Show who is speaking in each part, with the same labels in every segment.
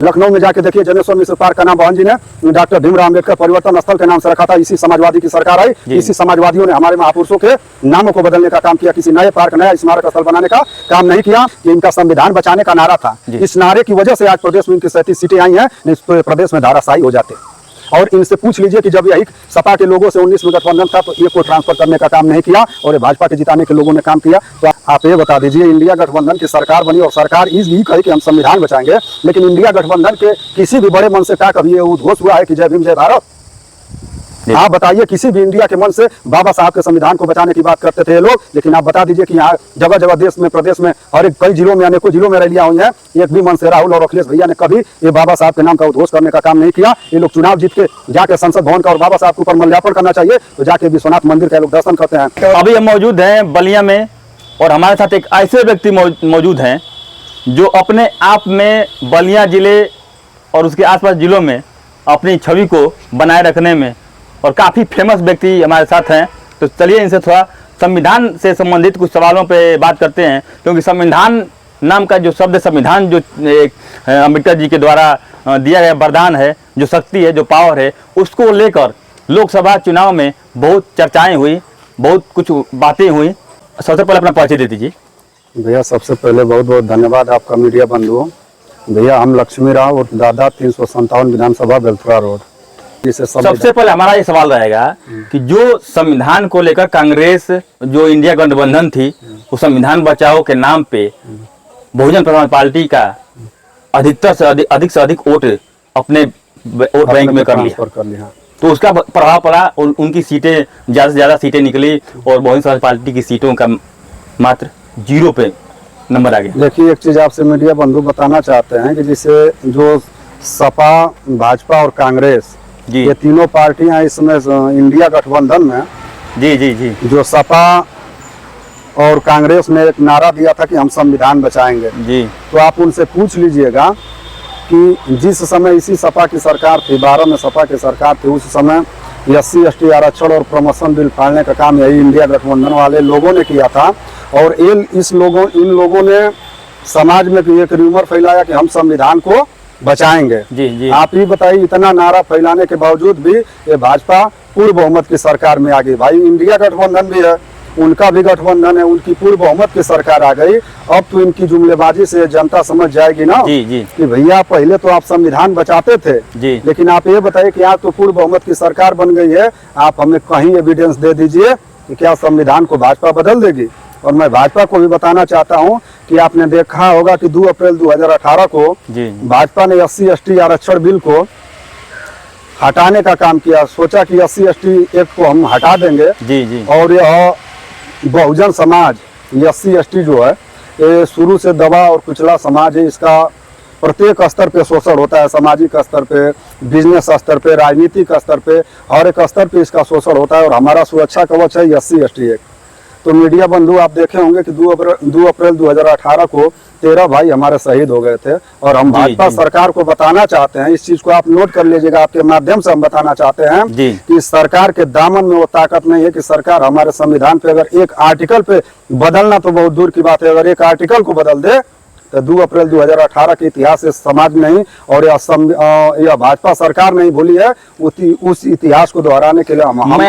Speaker 1: लखनऊ में जाके देखिए, जनेश्वर मिश्र पार्क का नाम बहन जी ने डॉक्टर भीमराव अम्बेडकर परिवर्तन स्थल के नाम से रखा था। इसी समाजवादी की सरकार आई, इसी समाजवादियों ने हमारे महापुरुषों के नामों को बदलने का काम किया। किसी नए पार्क, नया स्मारक स्थल बनाने का काम नहीं किया। ये इनका संविधान बचाने का नारा था। इस नारे की वजह से आज प्रदेश में इनकी 37 सीटें आई हैं, नहीं प्रदेश में धाराशाही हो जाते। और इनसे पूछ लीजिए कि जब यही सपा के लोगों से 19 में गठबंधन था तो ये को ट्रांसफर करने का काम नहीं किया और ये भाजपा के जिताने के लोगों ने काम किया। तो आप ये बता दीजिए, इंडिया गठबंधन की सरकार बनी और सरकार यही कही कि हम संविधान बचाएंगे, लेकिन इंडिया गठबंधन के किसी भी बड़े मन से क्या कभी ये उद्घोष हुआ है कि जय भीम जय भारत? आप बताइए, किसी भी इंडिया के मन से बाबा साहब के संविधान को बचाने की बात करते थे ये लोग, लेकिन आप बता दीजिए कि यहाँ जगह जगह देश में, प्रदेश में और कई जिलों में, अनेकों जिलों में रैलियां हुई हैं, एक भी मन से राहुल और अखिलेश भैया ने कभी ये बाबा साहब के नाम का उद्घोष करने का काम नहीं किया। ये लोग चुनाव जीत के जाके संसद भवन का और बाबा साहब के ऊपर माल्यार्पण करना चाहिए तो जाके विश्वनाथ मंदिर का लोग दर्शन करते हैं।
Speaker 2: अभी हम मौजूद हैं बलिया में और हमारे साथ एक ऐसे व्यक्ति मौजूद हैं जो अपने आप में बलिया जिले और उसके आसपास जिलों में अपनी छवि को बनाए रखने में और काफ़ी फेमस व्यक्ति हमारे साथ हैं। तो चलिए इनसे थोड़ा संविधान से संबंधित कुछ सवालों पे बात करते हैं, क्योंकि संविधान नाम का जो शब्द, संविधान जो अम्बेडकर जी के द्वारा दिया गया वरदान है, जो शक्ति है, जो पावर है, उसको लेकर लोकसभा चुनाव में बहुत चर्चाएं हुई, बहुत कुछ बातें हुई। सबसे पहले अपना परिचय दे दीजिए।
Speaker 1: भैया सबसे पहले बहुत बहुत धन्यवाद आपका मीडिया बंधुओं। भैया हम लक्ष्मी राव और दादा 357 विधानसभा बेलथुरा रोड।
Speaker 2: सबसे पहले हमारा ये सवाल रहेगा कि जो संविधान को लेकर कांग्रेस, जो इंडिया गठबंधन थी, वो संविधान बचाओ के नाम पे बहुजन समाज पार्टी का अधिकतर से अधिक वोट अपने वोट बैंक में कर लिया, तो उसका प्रभाव पड़ा। उनकी सीटें ज्यादा से ज्यादा सीटें निकली और बहुजन समाज पार्टी की सीटों का मात्र 0 पे नंबर आ गया।
Speaker 1: देखिए, एक चीज आपसे मीडिया बंधु बताना चाहते हैं कि जिसे जो सपा, भाजपा और कांग्रेस, ये तीनों पार्टियां इसमें इंडिया गठबंधन में,
Speaker 2: जी,
Speaker 1: जो सपा और कांग्रेस ने एक नारा दिया था कि हम संविधान बचाएंगे
Speaker 2: जी,
Speaker 1: तो आप उनसे पूछ लीजिएगा कि जिस समय इसी सपा की सरकार थी, 12 में सपा की सरकार थी, उस समय SC ST आरक्षण और प्रमोशन बिल फाड़ने का काम यही इंडिया गठबंधन वाले लोगों ने किया था। और इन लोगों ने समाज में एक रूमर फैलाया कि हम संविधान को बचाएंगे।
Speaker 2: जी।
Speaker 1: आप ही बताइए, इतना नारा फैलाने के बावजूद भी ये भाजपा पूर्ण बहुमत की सरकार में आ गई। भाई इंडिया गठबंधन भी है, उनका भी गठबंधन है, उनकी पूर्ण बहुमत की सरकार आ गई। अब तो इनकी जुमलेबाजी से जनता समझ जाएगी ना
Speaker 2: जी।
Speaker 1: कि भैया पहले तो आप संविधान बचाते थे
Speaker 2: जी,
Speaker 1: लेकिन आप ये बताइए कि आज तो पूर्ण बहुमत की सरकार बन गई है, आप हमें कहीं एविडेंस दे दीजिए कि क्या संविधान को भाजपा बदल देगी। और मैं भाजपा को भी बताना चाहता हूं कि आपने देखा होगा कि 2 अप्रैल 2018 को भाजपा ने SC ST आरक्षण बिल को हटाने का काम किया। सोचा कि SC ST एक्ट को हम हटा देंगे
Speaker 2: जी।
Speaker 1: और यह बहुजन समाज, SC ST जो है, ये शुरू से दबा और कुचला समाज है। इसका प्रत्येक स्तर पे शोषण होता है, सामाजिक स्तर पे, बिजनेस स्तर पे, राजनीतिक स्तर पे, हर एक स्तर पे इसका शोषण होता है। और हमारा सुरक्षा कवच है SC ST एक्ट। तो मीडिया बंधु आप देखे होंगे कि 2 अप्रैल 2018 को 13 भाई हमारे शहीद हो गए थे। और हम भाजपा सरकार को बताना चाहते हैं, इस चीज को आप नोट कर लीजिएगा, आपके माध्यम से हम बताना चाहते हैं कि सरकार के दामन में वो ताकत नहीं है कि सरकार हमारे संविधान पे अगर एक आर्टिकल पे बदलना तो बहुत दूर की बात है, अगर एक आर्टिकल को बदल दे तो 2 अप्रैल 2018 के इतिहास से समाज नहीं और यह भाजपा सरकार नहीं भूली है। उस इतिहास को दोहराने के लिए
Speaker 2: मैं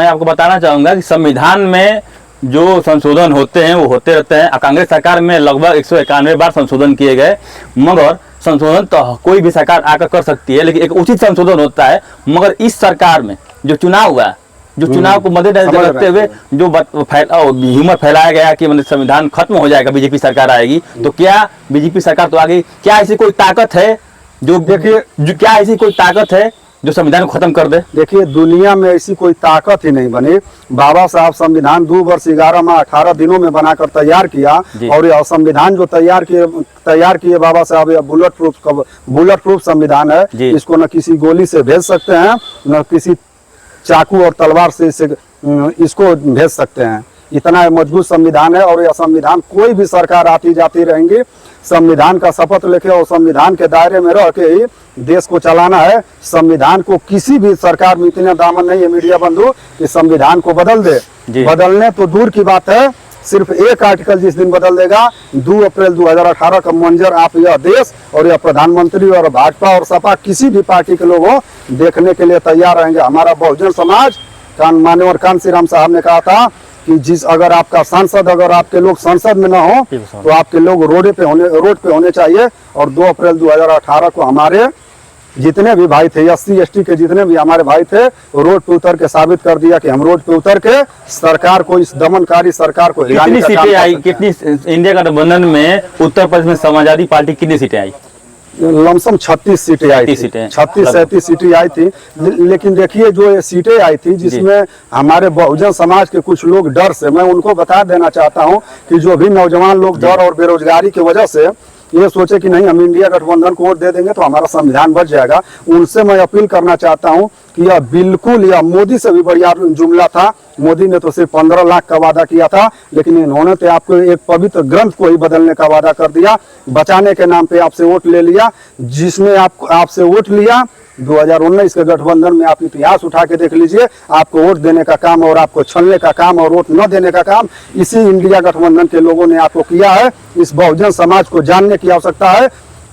Speaker 2: आपको बताना चाहूंगा कि संविधान में जो संशोधन होते हैं वो होते रहते हैं। कांग्रेस सरकार में लगभग 191 बार संशोधन किए गए, मगर संशोधन तो कोई भी सरकार आकर कर सकती है, लेकिन एक उचित संशोधन होता है। मगर इस सरकार में जो चुनाव हुआ, जो चुनाव को मद्देनजर रखते हुए जो ह्यूमर फैलाया गया कि मतलब संविधान खत्म हो जाएगा, बीजेपी सरकार आएगी, तो क्या बीजेपी सरकार तो आ गई? क्या ऐसी कोई ताकत है क्या ऐसी कोई ताकत है जो संविधान को खत्म कर दे?
Speaker 1: देखिए, दुनिया में ऐसी कोई ताकत ही नहीं बनी। बाबा साहब संविधान 2 वर्ष 11 माह 18 दिनों में बनाकर तैयार किया। और यह संविधान जो तैयार किए बाबा साहब, यह बुलेट प्रूफ संविधान है। इसको न किसी गोली से भेज सकते हैं, न किसी चाकू और तलवार से इसको भेज सकते हैं। इतना मजबूत संविधान है। और यह संविधान कोई भी सरकार आती जाती रहेंगी, संविधान का शपथ लेके और संविधान के दायरे में रह के ही देश को चलाना है। संविधान को किसी भी सरकार में इतना दामन नहीं है मीडिया बंधु कि संविधान को बदल दे। बदलने तो दूर की बात है, सिर्फ एक आर्टिकल जिस दिन बदल देगा 2 अप्रैल 2018 का मंजर आप यह देश और यह प्रधानमंत्री और भाजपा और सपा किसी भी पार्टी के लोग हो देखने के लिए तैयार रहेंगे। हमारा बहुजन समाज माननीय कांसी राम साहब ने कहा था कि अगर आपका सांसद अगर आपके लोग संसद में ना हो तो आपके लोग रोड पे होने चाहिए। और 2 अप्रैल 2018 को हमारे जितने भी भाई थे SC ST के जितने भी हमारे भाई थे रोड पे उतर के साबित कर दिया कि हम रोड पे उतर के सरकार को, इस दमनकारी सरकार को
Speaker 2: कितनी सीटें आई, कितनी इंडिया गठबंधन में उत्तर प्रदेश में समाजवादी पार्टी कितनी सीटें आई?
Speaker 1: लमसम 36 सीटें आई थी, 36-37 सीटें आई थी। लेकिन देखिए जो ये सीटें आई थी जिसमें हमारे बहुजन समाज के कुछ लोग डर से, मैं उनको बता देना चाहता हूं कि जो भी नौजवान लोग डर और बेरोजगारी की वजह से ये सोचे कि नहीं हम इंडिया गठबंधन को वोट दे देंगे तो हमारा संविधान बच जाएगा, उनसे मैं अपील करना चाहता हूं कि यह बिल्कुल यह मोदी से भी बढ़िया जुमला था। मोदी ने तो सिर्फ 15 लाख का वादा किया था, लेकिन इन्होंने तो आपको एक पवित्र ग्रंथ को ही बदलने का वादा कर दिया। बचाने के नाम पे आपसे वोट ले लिया। जिसने आपसे वोट लिया 2019 के गठबंधन में आप इतिहास उठा के देख लीजिए, आपको वोट देने का काम और आपको छलने का काम और वोट न देने का काम इसी इंडिया गठबंधन के लोगों ने आपको किया है। इस बहुजन समाज को जानने की आवश्यकता है।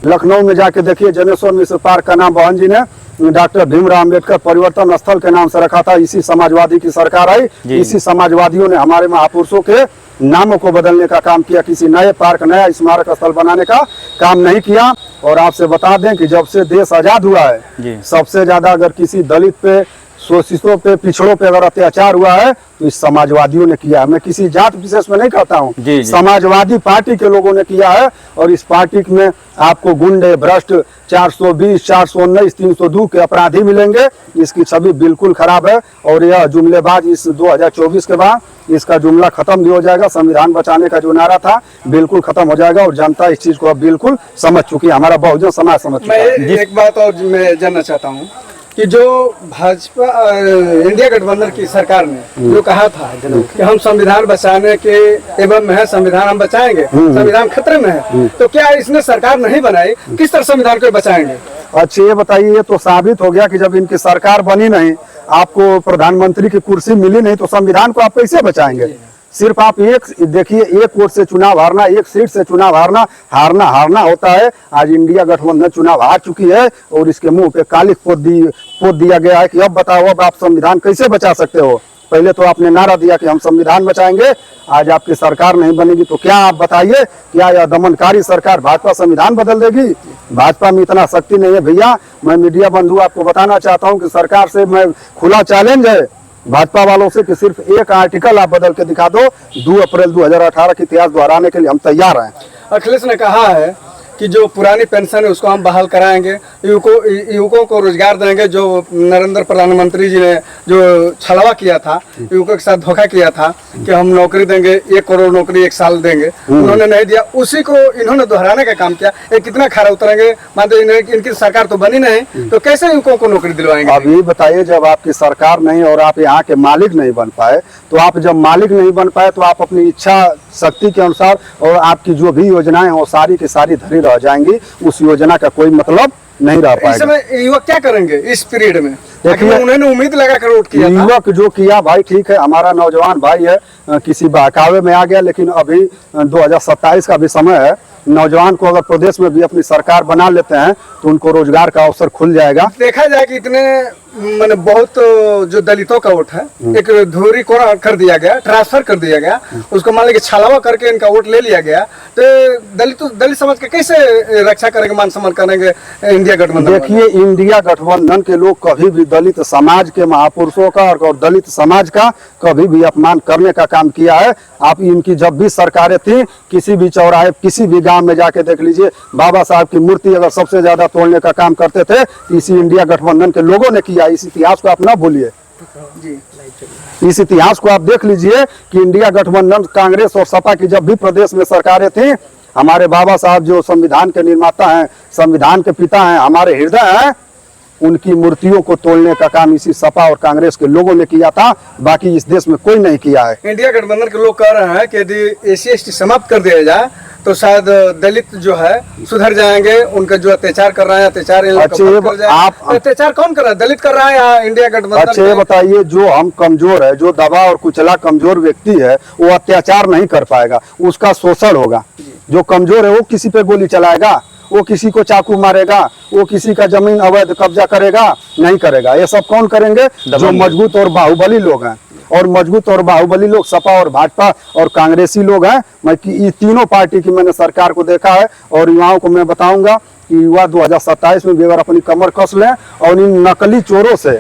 Speaker 1: लखनऊ में जाके देखिए, जनेश्वर मिश्र पार्क का नाम बहन जी ने डॉक्टर भीमराव अम्बेडकर परिवर्तन स्थल के नाम से रखा था। इसी समाजवादी की सरकार आई, इसी समाजवादियों ने हमारे महापुरुषों के नामों को बदलने का काम किया। किसी नए पार्क, नया स्मारक स्थल बनाने का काम नहीं किया। और आपसे बता दें कि जब से देश आजाद हुआ है सबसे ज्यादा अगर किसी दलित पे, शोषितों पे, पिछड़ों पे अगर अत्याचार हुआ है तो इस समाजवादियों ने किया है। मैं किसी जात विशेष में नहीं कहता हूँ, समाजवादी पार्टी के लोगों ने किया है। और इस पार्टी में आपको गुंडे, भ्रष्ट, 420, 419, 302 के अपराधी मिलेंगे। इसकी छवि बिल्कुल खराब है और यह जुमलेबाज इस 2024 के बाद इसका जुमला खत्म भी हो जाएगा। संविधान बचाने का जो नारा था बिल्कुल खत्म हो जाएगा और जनता इस चीज को अब बिल्कुल समझ चुकी है, हमारा बहुजन समाज समझ चुका है।
Speaker 3: एक बात और मैं जानना चाहता हूँ कि जो भाजपा इंडिया गठबंधन की सरकार ने जो कहा था कि हम संविधान बचाने के एवं में है, संविधान हम बचाएंगे, संविधान खतरे में है, तो क्या इसने सरकार नहीं बनाई, किस तरह संविधान को बचाएंगे?
Speaker 1: अच्छा ये बताइए, ये तो साबित हो गया कि जब इनकी सरकार बनी नहीं, आपको प्रधानमंत्री की कुर्सी मिली नहीं, तो संविधान को आप कैसे बचाएंगे? सिर्फ आप एक देखिए, एक वोट से चुनाव हारना, एक सीट से चुनाव हारना होता है। आज इंडिया गठबंधन चुनाव हार चुकी है और इसके मुंह पे कालिख पोत दिया गया है कि अब बताओ अब आप संविधान कैसे बचा सकते हो। पहले तो आपने नारा दिया कि हम संविधान बचाएंगे, आज आपकी सरकार नहीं बनेगी तो क्या आप बताइए, क्या यह दमनकारी सरकार भाजपा संविधान बदल देगी? भाजपा में इतना शक्ति नहीं है भैया। मैं मीडिया बंधु आपको बताना चाहता हूँ कि सरकार से मैं खुला चैलेंज है भाजपा वालों से कि सिर्फ एक आर्टिकल आप बदल के दिखा दो, 2 अप्रैल 2018 का इतिहास दोहराने के लिए हम तैयार हैं।
Speaker 3: अखिलेश ने कहा है कि जो पुरानी पेंशन है उसको हम बहाल कराएंगे, युवकों को रोजगार देंगे। जो नरेंद्र प्रधानमंत्री जी ने जो छलवा किया था, युवकों के साथ धोखा किया था कि हम नौकरी देंगे, 1 करोड़ नौकरी 1 साल देंगे, उन्होंने नहीं दिया। उसी को इन्होंने दोहराने का काम किया। ये कितना खरा उतरेंगे? मान लो इनकी सरकार तो बनी नहीं, तो कैसे युवकों को नौकरी दिलवाएंगे?
Speaker 1: अब ये बताइए, जब आपकी सरकार नहीं और आप यहाँ के मालिक नहीं बन पाए, तो आप जब मालिक नहीं बन पाए तो आप अपनी इच्छा शक्ति के अनुसार और आपकी जो भी योजनाएं वो सारी की सारी धरी रह जाएंगी। उस योजना का कोई मतलब नहीं रह पाएगा।
Speaker 3: इस समय युवक क्या करेंगे इस पीरियड में? देखिए, उन्होंने उम्मीद लगाकर वोट किया था।
Speaker 1: युवक जो किया भाई ठीक है, हमारा नौजवान भाई है, किसी बहकावे में आ गया, लेकिन अभी 2027 का भी समय है। नौजवान को अगर प्रदेश में भी अपनी सरकार बना लेते हैं तो उनको रोजगार का अवसर खुल जाएगा।
Speaker 3: देखा जाए कि इतने मैंने बहुत जो दलितों का वोट है एक धोरी को कर दिया गया, ट्रांसफर कर दिया गया, उसको मान लीजिए छलावा करके इनका वोट ले लिया गया, तो दलित समाज का कैसे रक्षा करेंगे, मान सम्मान करेंगे इंडिया गठबंधन?
Speaker 1: देखिए, इंडिया गठबंधन के लोग कभी भी दलित समाज के महापुरुषों का और दलित समाज का कभी भी अपमान करने का काम किया है। आप इनकी जब भी सरकारें थी, किसी भी चौराहे, किसी भी गांव में जाके देख लीजिए, बाबा साहब की मूर्ति अगर सबसे ज्यादा तोड़ने का काम करते थे, इसी इंडिया गठबंधन के लोगों ने किया। इस इतिहास को आप ना भूलिए, इस इतिहास को आप देख लीजिए कि इंडिया गठबंधन, कांग्रेस और सपा की जब भी प्रदेश में सरकारें थी, हमारे बाबा साहब जो संविधान के निर्माता हैं, संविधान के पिता हैं, हमारे हृदय हैं, उनकी मूर्तियों को तोड़ने का काम इसी सपा और कांग्रेस के लोगों ने किया था, बाकी इस देश में कोई नहीं किया है।
Speaker 3: इंडिया गठबंधन के लोग कह रहे हैं कि यदि SC/ST समाप्त कर दिया जाए तो शायद दलित जो है सुधर जाएंगे, उनका जो अत्याचार कर रहे हैं अत्याचार अत्याचार कौन कर रहा है, दलित कर रहा है या इंडिया गठबंधन?
Speaker 1: अच्छा ये बताइए, जो हम कमजोर है, जो दबा और कुचला कमजोर व्यक्ति है, वो अत्याचार नहीं कर पाएगा, उसका शोषण होगा। जो कमजोर है वो किसी पे गोली चलाएगा, वो किसी को चाकू मारेगा, वो किसी का जमीन अवैध कब्जा करेगा? नहीं करेगा। ये सब कौन करेंगे? जो मजबूत और बाहुबली लोग हैं। और मजबूत और बाहुबली लोग सपा और भाजपा और कांग्रेसी लोग हैं। मैं ये तीनों पार्टी की मैंने सरकार को देखा है और युवाओं को मैं बताऊंगा कि युवा 2027 में भी अगर अपनी कमर कस लें और इन नकली चोरों से,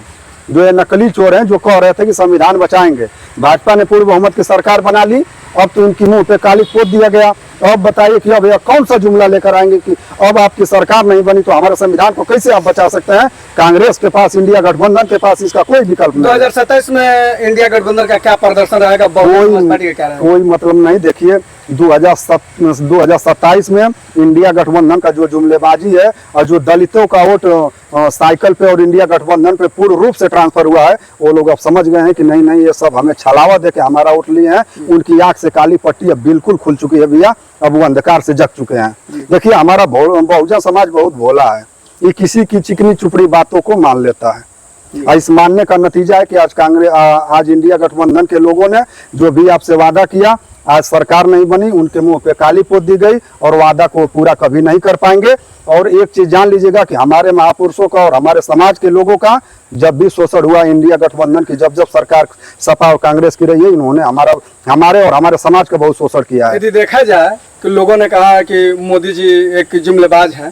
Speaker 1: जो ये नकली चोर हैं जो कह रहे थे कि संविधान बचाएंगे, भाजपा ने पूर्ण बहुमत की सरकार बना ली, अब तो इनकी मुंह पे काली पोत दिया गया। अब बताइए कि अब यह कौन सा जुमला लेकर आएंगे कि अब आपकी सरकार नहीं बनी तो हमारे संविधान को कैसे आप बचा सकते हैं? कांग्रेस के पास, इंडिया गठबंधन के पास इसका कोई विकल्प नहीं।
Speaker 3: 2027 में इंडिया गठबंधन का क्या प्रदर्शन रहेगा?
Speaker 1: कोई मतलब नहीं। देखिए 2027 में इंडिया गठबंधन का जो जुमलेबाजी है और जो दलितों का वोट साइकिल पे और इंडिया गठबंधन पे पूर्ण रूप से ट्रांसफर हुआ है, वो लोग अब समझ गए हैं कि नहीं नहीं, ये सब हमें छलावा देके हमारा वोट लिए हैं। उनकी आंख से काली पट्टी अब बिल्कुल खुल चुकी है भैया, अब वो अंधकार से जग चुके हैं। देखिए हमारा बहुजन समाज बहुत भोला है, ये किसी की चिकनी चुपड़ी बातों को मान लेता है। इस मानने का नतीजा है कि आज इंडिया गठबंधन के लोगों ने जो भी आपसे वादा किया, आज सरकार नहीं बनी, उनके मुंह पे काली पोत दी गई और वादा को पूरा कभी नहीं कर पाएंगे। और एक चीज जान लीजिएगा कि हमारे महापुरुषों का और हमारे समाज के लोगों का जब भी शोषण हुआ इंडिया गठबंधन की, जब सरकार सपा और कांग्रेस की रही है, इन्होंने हमारे और हमारे समाज का बहुत शोषण किया है।
Speaker 3: यदि देखा जाए कि लोगों ने कहा कि मोदी जी एक जुमलेबाज हैं,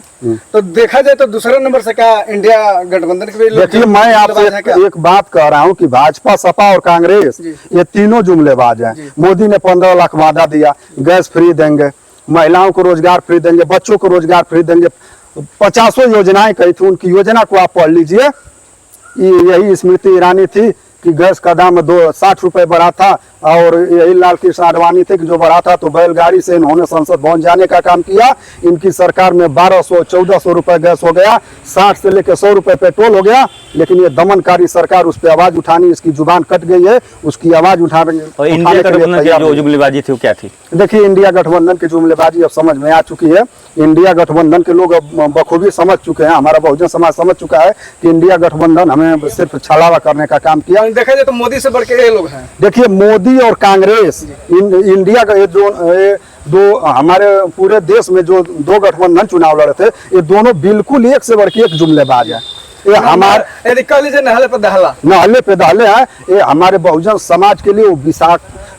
Speaker 3: तो देखा जाए तो दूसरे नंबर से क्या इंडिया गठबंधन के भी लोग?
Speaker 1: देखिए मैं आपसे एक बात कह रहा हूँ कि भाजपा, सपा और कांग्रेस ये तीनों जुमलेबाज हैं। मोदी ने 15 लाख वादा दिया, गैस फ्री देंगे, महिलाओं को रोजगार फ्री देंगे, बच्चों को रोजगार फ्री देंगे, 50 योजनाएं कही थी। उनकी योजना को आप पढ़ लीजिए। यही स्मृति ईरानी थी कि गैस का दाम 60 रुपए बढ़ा था, और यही लाल कृष्ण आडवाणी थे कि जो बढ़ा था तो बैलगाड़ी से इन्होंने संसद भवन जाने का काम किया। इनकी सरकार में 1200-1400 रुपए गैस हो गया, 60 से लेकर 100 रुपए पेट्रोल हो गया। लेकिन ये दमनकारी सरकार, उस पर आवाज उठानी, इसकी जुबान कट गई है, उसकी आवाज उठाने
Speaker 2: और इंडिया गठबंधन की जो जुमलेबाजी थी वो क्या थी?
Speaker 1: देखिए इंडिया गठबंधन की जुमलेबाजी अब समझ में आ चुकी है। इंडिया गठबंधन के लोग अब बखूबी समझ चुके हैं, हमारा बहुजन समाज समझ चुका है कि इंडिया गठबंधन हमें सिर्फ छलावा करने का काम किया।
Speaker 3: देखा जाए तो मोदी से बढ़ के ये लोग हैं।
Speaker 1: देखिए मोदी और कांग्रेस, इंडिया का ये दो हमारे पूरे देश में जो दो गठबंधन चुनाव लड़े थे, ये दोनों बिल्कुल एक से बढ़ के एक जुमलेबाज है। ये हमारे नहले पे दहले हैं। ये हमारे बहुजन समाज के लिए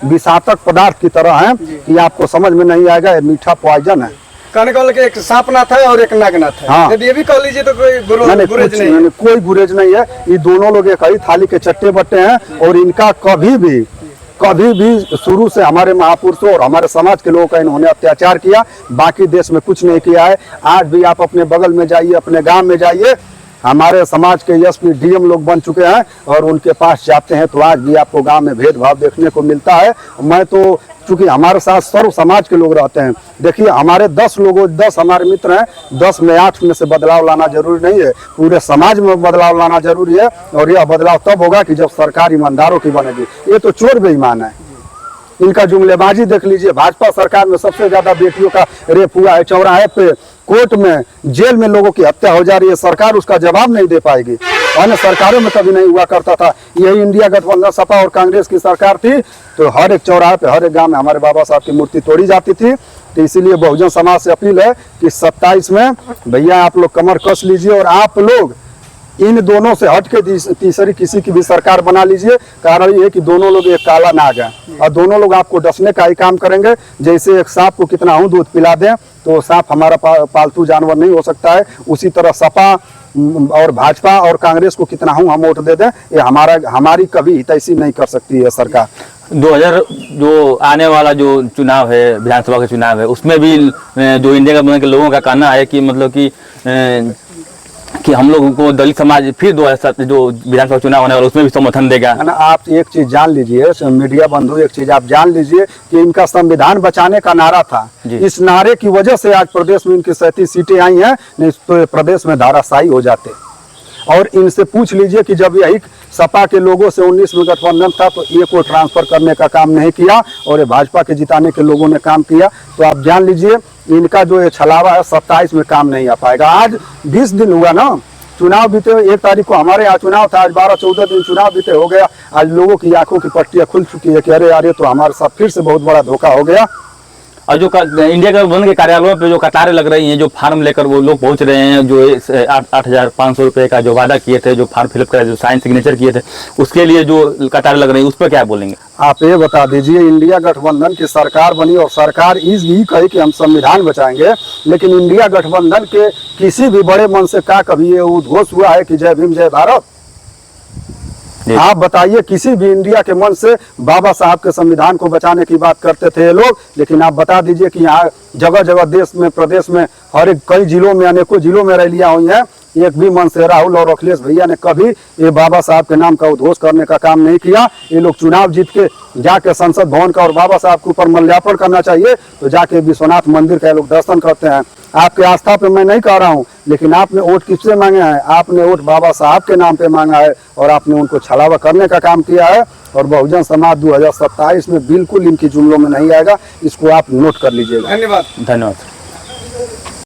Speaker 1: विषातक पदार्थ की तरह है कि आपको समझ में नहीं आएगा, ये मीठा पॉइजन है।
Speaker 3: कहने का मतलब एक सांपनाथ है और एक नागनाथ है।
Speaker 1: हाँ।
Speaker 3: ये भी कह लीजिए तो कोई गुरेज नहीं,
Speaker 1: कोई गुरेज नहीं है। ये दोनों लोग एक ही थाली के चट्टे बट्टे हैं और इनका कभी भी शुरू से हमारे महापुरुषों और हमारे समाज के लोगों का इन्होंने अत्याचार किया, बाकी देश में कुछ नहीं किया है। आज भी आप अपने बगल में जाइए, अपने गांव में जाइए, हमारे समाज के एसपी डीएम लोग बन चुके हैं और उनके पास जाते हैं तो आज भी आपको गांव में भेदभाव देखने को मिलता है। मैं तो चूंकि हमारे साथ सर्व समाज के लोग रहते हैं, देखिए हमारे 10 हमारे मित्र हैं, 10 में 8 में से बदलाव लाना जरूरी नहीं है, पूरे समाज में बदलाव लाना जरूरी है। और यह बदलाव तब होगा कि जब सरकार ईमानदारों की बनेगी। ये तो चोर बेईमान है, इनका जुमलेबाजी देख लीजिए। भाजपा सरकार में सबसे ज्यादा बेटियों का रेप हुआ है, चौराहे पे, कोर्ट में, जेल में लोगों की हत्या हो जा रही है, सरकार उसका जवाब नहीं दे पाएगी। अन्य सरकारों में कभी नहीं हुआ करता था। यही इंडिया गठबंधन, सपा और कांग्रेस की सरकार थी तो हर एक चौराहे पे, हर एक गांव में हमारे बाबा साहब की मूर्ति तोड़ी जाती थी। तो इसीलिए बहुजन समाज से अपील है कि 27 में भैया आप लोग कमर कस लीजिए और आप लोग इन दोनों से हट के तीसरी किसी की भी सरकार बना लीजिए। कारण ये है कि दोनों लोग एक काला नाग है और दोनों लोग आपको डसने का ही काम करेंगे। जैसे एक सांप को कितना हूँ दूध पिला दें तो सांप हमारा पालतू जानवर नहीं हो सकता है, उसी तरह सपा और भाजपा और कांग्रेस को कितना हूँ हम वोट दे दें, ये हमारी कभी हितैषी नहीं कर सकती है सरकार।
Speaker 2: 2000 जो आने वाला जो चुनाव है, विधानसभा का चुनाव है, उसमें भी जो इंडिया गठबंधन के लोगों का कहना है कि मतलब कि हम लोगों को दलित समाज फिर 2007 जो विधानसभा चुनाव होने वाला उसमें भी समर्थन देगा।
Speaker 1: ना आप एक चीज जान लीजिए, मीडिया बंधु, एक चीज आप जान लीजिए कि इनका संविधान बचाने का नारा था। इस नारे की वजह से आज प्रदेश में इनकी 37 सीटें आई हैं, नहीं तो प्रदेश में धाराशाही हो जाते। और इनसे पूछ लीजिए कि जब यही सपा के लोगों से 19 में गठबंधन था तो एक को ट्रांसफर करने का काम नहीं किया और ये भाजपा के जिताने के लोगों ने काम किया। तो आप जान लीजिए इनका जो ये छलावा है 27 में काम नहीं आ पाएगा। आज 20 दिन हुआ ना चुनाव बीते, 1 तारीख को हमारे यहाँ चुनाव था, आज 12-14 दिन चुनाव बीते हो गया। आज लोगों की आंखों की पट्टियां खुल चुकी है कि अरे यार ये तो हमारे साथ फिर से बहुत बड़ा धोखा हो गया।
Speaker 2: और जो इंडिया गठबंधन के कार्यालयों पे जो कतारें लग रही हैं, जो फार्म लेकर वो लोग पहुंच रहे हैं, जो 8,500 रुपये का जो वादा किए थे, जो फार्म फिलअप कराए, जो साइन सिग्नेचर किए थे, उसके लिए जो कतारें लग रही हैं उस पर क्या बोलेंगे?
Speaker 1: आप ये बता दीजिए, इंडिया गठबंधन की सरकार बनी और सरकार यही कही कि हम संविधान बचाएंगे, लेकिन इंडिया गठबंधन के किसी भी बड़े मन से क्या कभी ये उद्घोष हुआ है कि जय भीम जय भारत? आप बताइए, किसी भी इंडिया के मन से बाबा साहब के संविधान को बचाने की बात करते थे ये लोग, लेकिन आप बता दीजिए कि यहाँ जगह जगह देश में प्रदेश में हर एक कई जिलों में अनेकों जिलों में रैलियां हुई हैं, एक भी मन से राहुल और अखिलेश भैया ने कभी ये बाबा साहब के नाम का उद्घोष करने का काम नहीं किया। ये लोग चुनाव जीत के जाके संसद भवन का और बाबा साहब के ऊपर माल्यार्पण करना चाहिए तो जाके विश्वनाथ मंदिर का लोग दर्शन करते हैं। आपके आस्था पे मैं नहीं कह रहा हूँ, लेकिन आपने वोट किससे मांगे हैं? आपने वोट बाबा साहब के नाम पे मांगा है और आपने उनको छलावा करने का काम किया है। और बहुजन समाज 2027 में बिल्कुल इनकी जुमलों में नहीं आएगा, इसको आप नोट कर लीजिएगा।
Speaker 3: धन्यवाद।
Speaker 2: धन्यवाद।